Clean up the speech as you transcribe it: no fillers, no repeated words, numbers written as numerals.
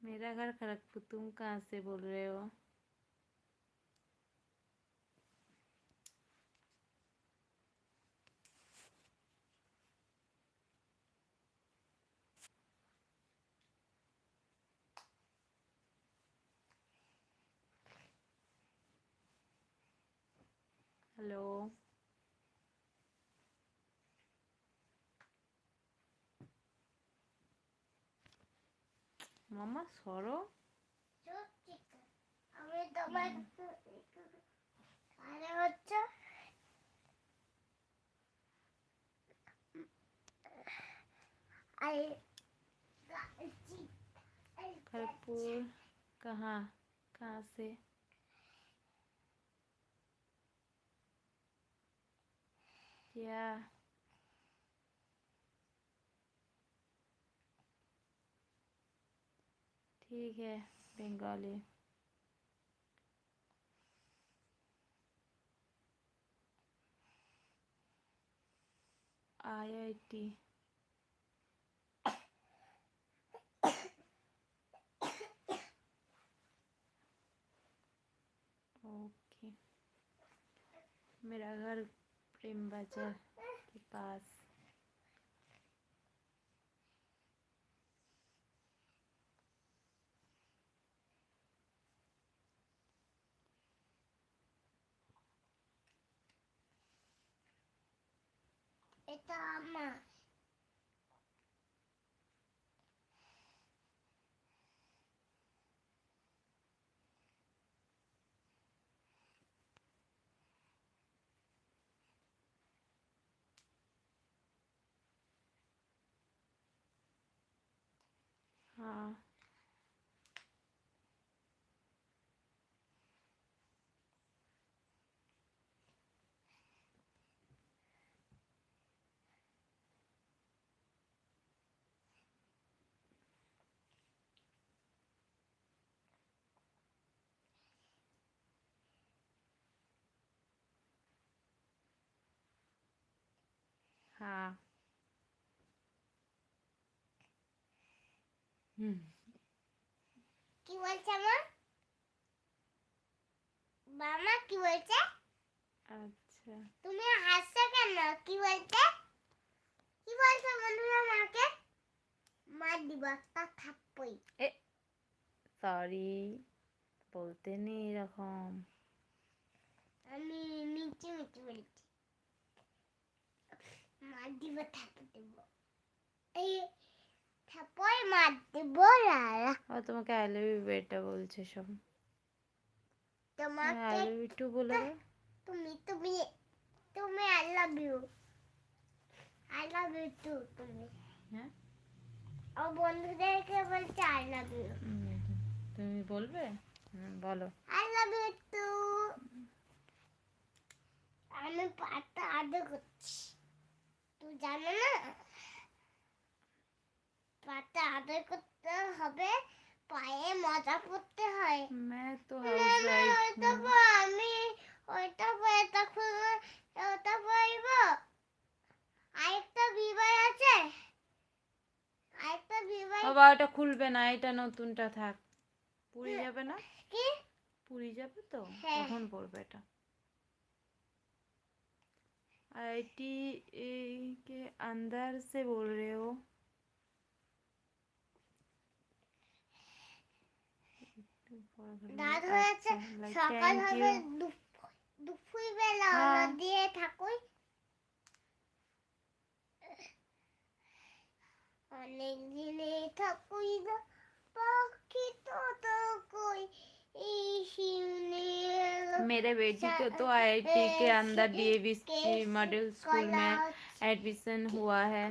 मेरा घर खड़गपुर। तुम कहाँ से बोल रहे हो? हेलो মামা সরো। আমি তোমার আরে হচ্ছে खड़गपुर कहाँ कहाँ से? क्या? ठीक है बंगाली। IIT। ओके। मेरा घर प्रेम बाजार के पास। এটা আমার हाँ हाँ। কি বলছে আমার মামা কি বলছে? अच्छा তুমি হাসছো কেন? কি বলছে? কি বলছো বন্ধুরা আমাকে? মার দিব একটা থাপ্পড়। ए सॉरी बोलते नहीं এরকম। আমি মিচি মিচি বলছি। মার দিব থাপ্পড় দিব। এই থাপ্পড় মার দিব লালা। और তোমাকে আই লাভ ইউ বেটা বলছে সব। তোমাকে আই লাভ ইউ টু বলে দাও। তুমি তুমি তুমি আই লাভ ইউ টু তুমি। হ্যাঁ আর বন্ধুদেরকে বলছে আই লাভ ইউ। তুমি বলবে? বলো। I love you too. আমি পাটা আদর করছি। তুই জানো না পাটা আদর করতে হবে, পায়ে মজা করতে হয়। मैं तो না हाउस না वाइफ ওইটা हूँ। আমি ওইটা এটা খুলে ওটা পরব। আরেকটা বিবাহ আছে, আরেকটা বিবাহ বাবা ওটা খুলবে না, এটা নতুনটা থাক। পুরি যাবে না? কি পুরি যাবে তো হ্যাঁ। তখন পড়বে এটা। IIT के अंदर से बोल रहे हो? রাত হয়েছে, সকাল হবে, দুপুর বেলা হলো, দিয়ে থাকুই। অনেক দিনে থাকুই না পাখি তো কই मेरे बेटी को तो IIT के अंदर DAV मॉडल स्कूल में एडमिशन हुआ है।